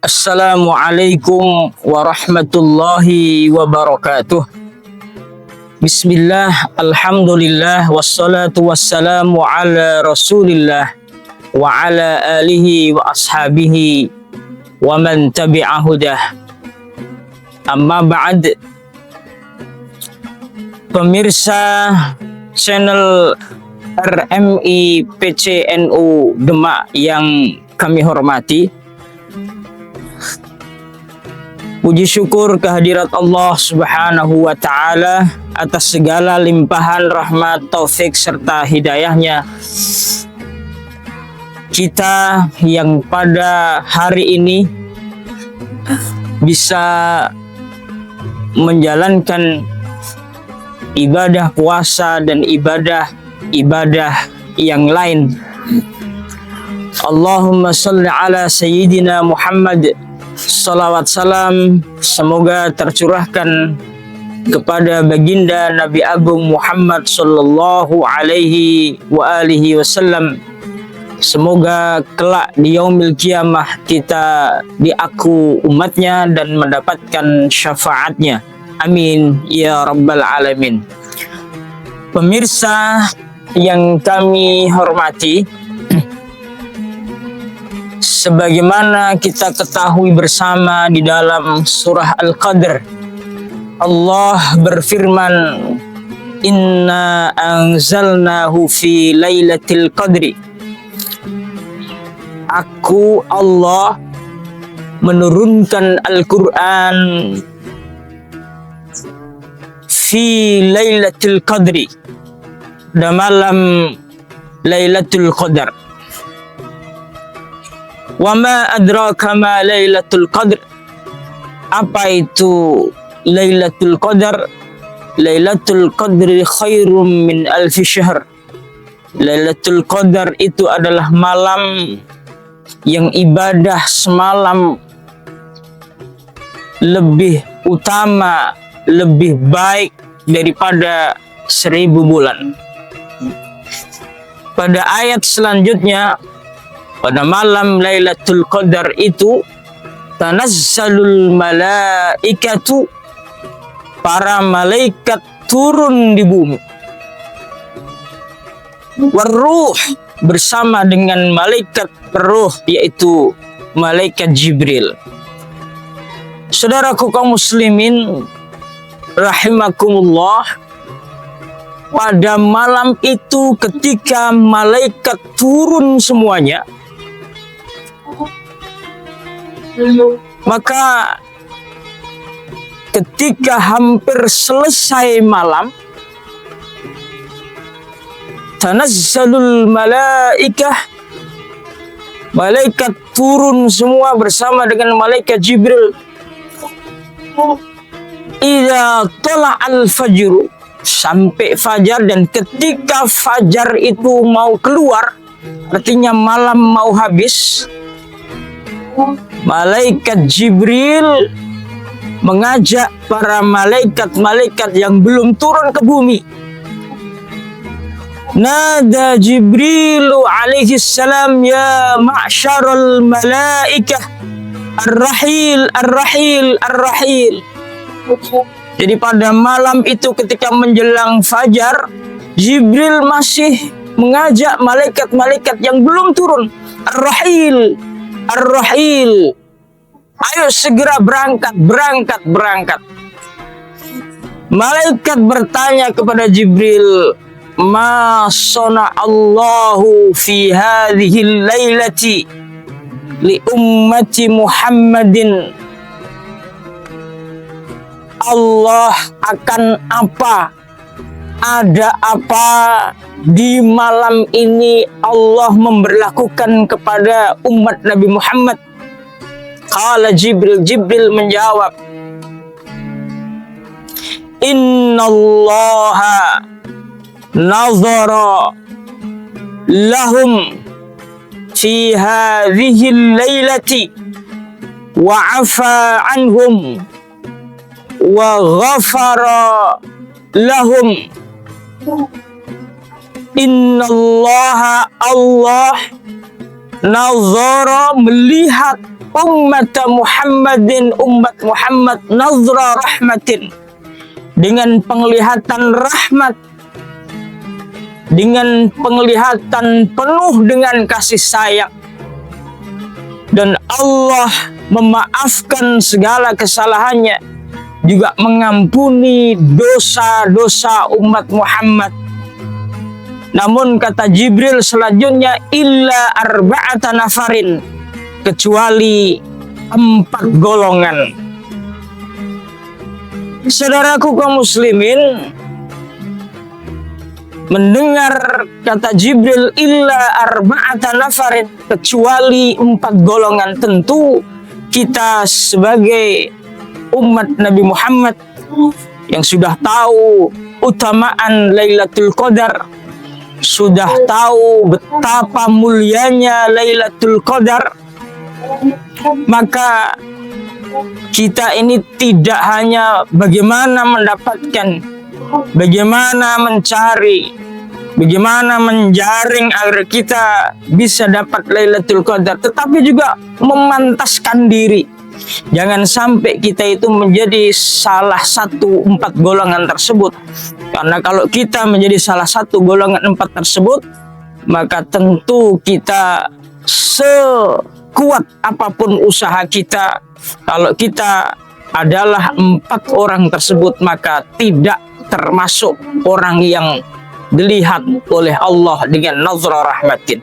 Assalamualaikum warahmatullahi wabarakatuh. Bismillah, alhamdulillah, wassalatu wassalamu ala rasulillah wa ala alihi wa ashabihi wa man tabi'ahudah. Amma ba'd. Pemirsa channel RMI PCNU Demak yang kami hormati, puji syukur kehadirat Allah Subhanahu wa Ta'ala atas segala limpahan rahmat, taufik serta hidayahnya. Kita yang pada hari ini bisa menjalankan ibadah puasa dan ibadah yang lain. Allahumma salli ala Sayyidina Muhammad. Salawat salam semoga tercurahkan kepada baginda Nabi Agung Muhammad sallallahu alaihi wa alihi wasallam. Semoga kelak di yaumil kiamah kita diaku umatnya dan mendapatkan syafaatnya. Amin ya rabbal alamin. Pemirsa yang kami hormati, sebagaimana kita ketahui bersama di dalam surah Al-Qadr, Allah berfirman, Inna anzalnahu fi lailatul qadri. Aku Allah menurunkan Al-Quran fi lailatul qadri, pada malam Lailatul Qadar. Wa ma adraka ma Lailatul Qadr. Apa itu Lailatul Qadar? Lailatul Qadri khairum min alfi syahr. Lailatul Qadar itu adalah malam yang ibadah semalam lebih utama, lebih baik daripada 1000 bulan. Pada ayat selanjutnya, pada malam Lailatul Qadar itu tanazzalul malaikatu, para malaikat turun di bumi. Waruh, bersama dengan malaikat ruh, yaitu malaikat Jibril. Saudaraku kaum muslimin rahimakumullah, pada malam itu ketika malaikat turun semuanya, maka ketika hampir selesai malam, tanazzalul malaikah, malaikat turun semua bersama dengan malaikat Jibril. Idza tala'al fajru, sampai fajar, dan ketika fajar itu mau keluar, artinya malam mau habis, malaikat Jibril mengajak para malaikat-malaikat yang belum turun ke bumi. Nada Jibrilu alaihi salam, ya ma'syaral malaikah, ar-rahil, ar-rahil, ar-rahil. Jadi pada malam itu ketika menjelang fajar, Jibril masih mengajak malaikat-malaikat yang belum turun, ar-rahil, ar-rahil. Ayo segera berangkat, berangkat, berangkat. Malaikat bertanya kepada Jibril, ma sana'allahu fi hadhihi lailati li ummati Muhammadin. Allah akan apa? Ada apa di malam ini Allah memberlakukan kepada umat Nabi Muhammad? Qala Jibril, Jibril menjawab, Innallaha nazara lahum fi hadhihi lailati wa afa anhum wa ghafara lahum. Innallaha, Allah, nazara, melihat ummat Muhammadin, umat Muhammad, nazra rahmatin, dengan penglihatan rahmat, dengan penglihatan penuh dengan kasih sayang. Dan Allah memaafkan segala kesalahannya, juga mengampuni dosa-dosa umat Muhammad. Namun kata Jibril selanjutnya, illa arba'ata nafarin, kecuali 4 golongan. Saudaraku kaum muslimin, mendengar kata Jibril illa arba'ata nafarin, kecuali 4 golongan, tentu kita sebagai umat Nabi Muhammad yang sudah tahu utamaan Lailatul Qadar, sudah tahu betapa mulianya Lailatul Qadar, maka kita ini tidak hanya bagaimana mendapatkan, bagaimana mencari, bagaimana menjaring agar kita bisa dapat Lailatul Qadar, tetapi juga memantaskan diri. Jangan sampai kita itu menjadi salah satu 4 golongan tersebut. Karena kalau kita menjadi salah satu golongan 4 tersebut, maka tentu kita sekuat apapun usaha kita, kalau kita adalah 4 orang tersebut, maka tidak termasuk orang yang dilihat oleh Allah dengan nazra rahmatin.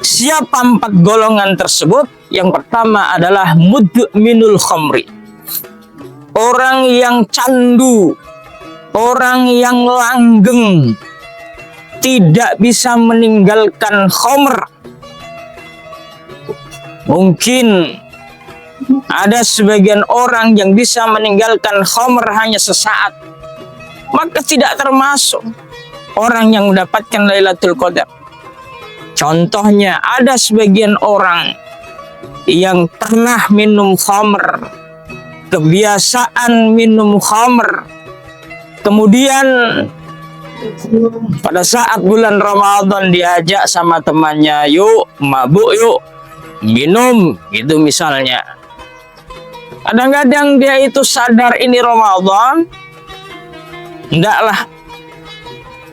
Siapa 4 golongan tersebut? Yang pertama adalah mudminul khamri, orang yang candu, orang yang langgeng, tidak bisa meninggalkan khamr. Mungkin ada sebagian orang yang bisa meninggalkan khamr hanya sesaat, maka tidak termasuk orang yang mendapatkan Lailatul Qadar. Contohnya, ada sebagian orang yang pernah minum khamr, kebiasaan minum khamr, kemudian pada saat bulan Ramadan diajak sama temannya, yuk mabuk yuk, minum, gitu misalnya. Kadang-kadang dia itu sadar ini Ramadan,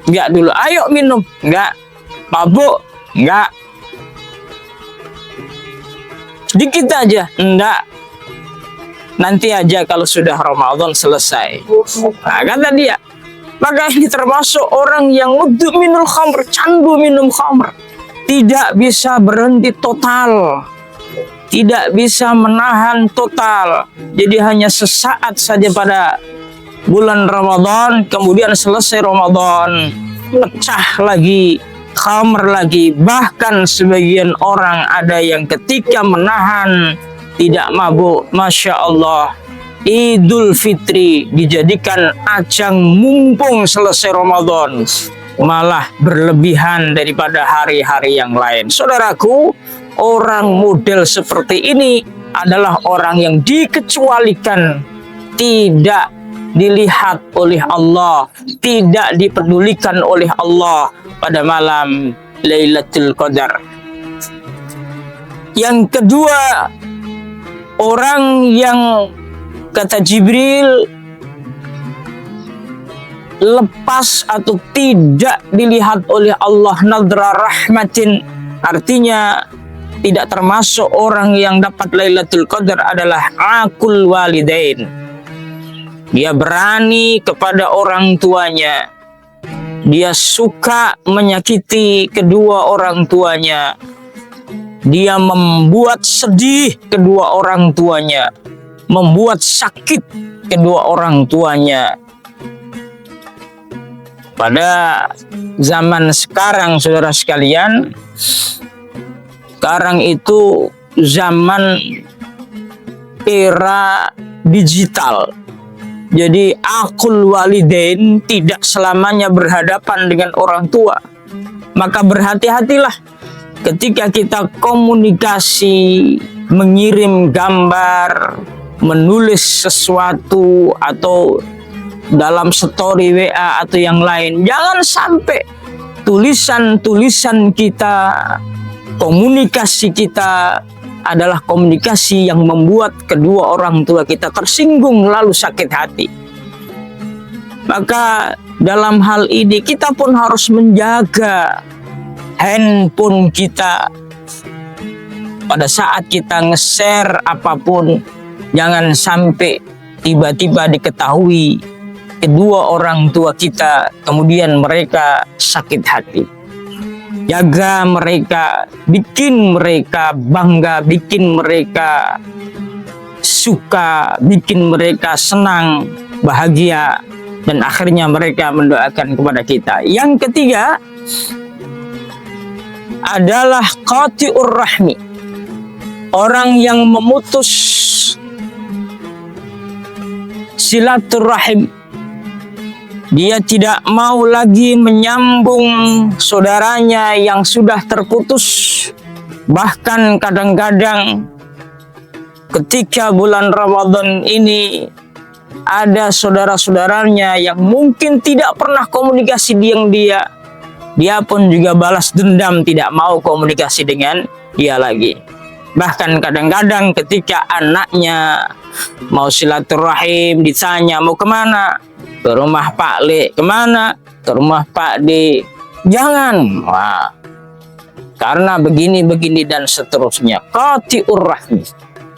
enggak dulu, ayo minum, enggak, mabuk, enggak, sedikit aja, enggak, nanti aja kalau sudah Ramadan selesai. Nah, kata dia, maka ini termasuk orang yang minum khamr, candu minum khamr, tidak bisa berhenti total, tidak bisa menahan total. Jadi hanya sesaat saja pada bulan Ramadan, kemudian selesai Ramadan, pecah lagi, khamr lagi. Bahkan sebagian orang ada yang ketika menahan tidak mabuk, Masya Allah, Idul Fitri dijadikan ajang mumpung selesai Ramadan, malah berlebihan daripada hari-hari yang lain. Saudaraku, orang model seperti ini adalah orang yang dikecualikan, tidak dilihat oleh Allah, tidak dipedulikan oleh Allah pada malam Lailatul Qadar. Yang kedua, orang yang kata Jibril lepas atau tidak dilihat oleh Allah nadra rahmatin, artinya tidak termasuk orang yang dapat Lailatul Qadar adalah aqul walidain. Dia berani kepada orang tuanya, dia suka menyakiti kedua orang tuanya, dia membuat sedih kedua orang tuanya, membuat sakit kedua orang tuanya. Pada zaman sekarang, saudara sekalian, sekarang itu zaman era digital. Jadi aqul walidain tidak selamanya berhadapan dengan orang tua. Maka berhati-hatilah ketika kita komunikasi, mengirim gambar, menulis sesuatu, atau dalam story WA atau yang lain. Jangan sampai tulisan-tulisan kita, komunikasi kita adalah komunikasi yang membuat kedua orang tua kita tersinggung lalu sakit hati. Maka dalam hal ini kita pun harus menjaga handphone kita. Pada saat kita nge-share apapun, jangan sampai tiba-tiba diketahui kedua orang tua kita, kemudian mereka sakit hati. Jaga mereka, bikin mereka bangga, bikin mereka suka, bikin mereka senang, bahagia, dan akhirnya mereka mendoakan kepada kita. Yang ketiga adalah qati'ur rahmi, orang yang memutus silaturahim. Dia tidak mau lagi menyambung saudaranya yang sudah terputus. Bahkan kadang-kadang ketika bulan Ramadan ini ada saudara-saudaranya yang mungkin tidak pernah komunikasi dengan dia. Dia pun juga balas dendam, tidak mau komunikasi dengan dia lagi. Bahkan kadang-kadang ketika anaknya mau silaturahim, ditanya mau kemana? Ke rumah Pak Le. Kemana? Ke rumah Pak D. Jangan. Wah. Karena begini-begini dan seterusnya. Qati'ur rahmi.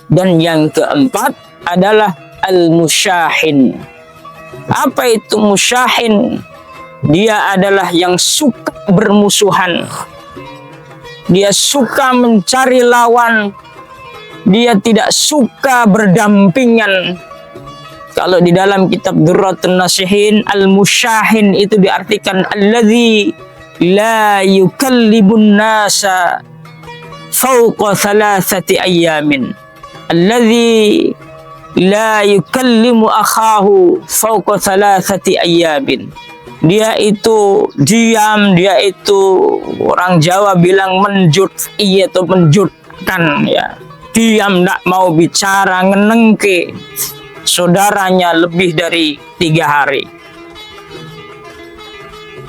Dan yang keempat adalah al-musyahin. Apa itu musyahin? Dia adalah yang suka bermusuhan. Dia suka mencari lawan. Dia tidak suka berdampingan. Kalau di dalam kitab Durratun Nasihin, al-musyahin itu diartikan alladzi la yukallibun nasa fawqa thalathati ayyamin. Alladzi la yukallimu akhahu fawqa thalathati ayyamin. Dia itu diam, dia itu orang Jawa bilang menjut, iya itu menjutkan ya. Diam, tidak mau bicara, ngenengke saudaranya lebih dari 3 hari.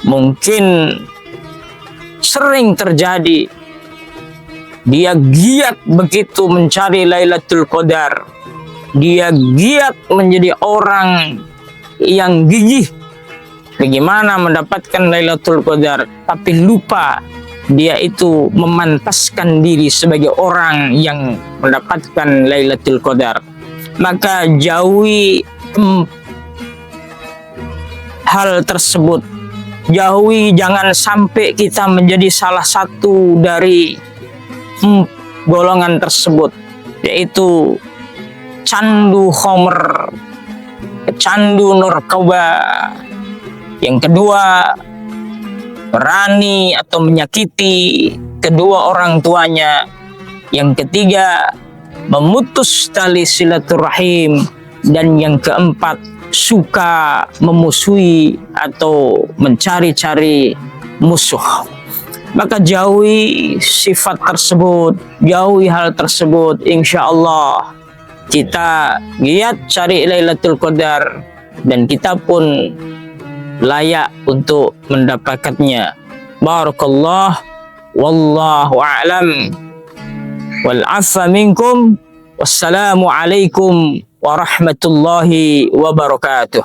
Mungkin sering terjadi. Dia giat begitu mencari Lailatul Qadar. Dia giat menjadi orang yang gigih bagaimana mendapatkan Lailatul Qadar, tapi lupa dia itu memantaskan diri sebagai orang yang mendapatkan Lailatul Qadar. Maka jauhi hal tersebut. Jauhi, jangan sampai kita menjadi salah satu dari golongan tersebut, yaitu candu khomer, candu narkoba. Yang kedua, berani atau menyakiti kedua orang tuanya. Yang ketiga, memutus tali silaturahim. Dan yang keempat, suka memusuhi atau mencari-cari musuh. Maka jauhi sifat tersebut, jauhi hal tersebut. Insya Allah kita giat cari Lailatul Qadar dan kita pun layak untuk mendapatkannya. Barakallah, wallahu a'lam, wal 'afwa minkum, wassalamu alaikum warahmatullahi wabarakatuh.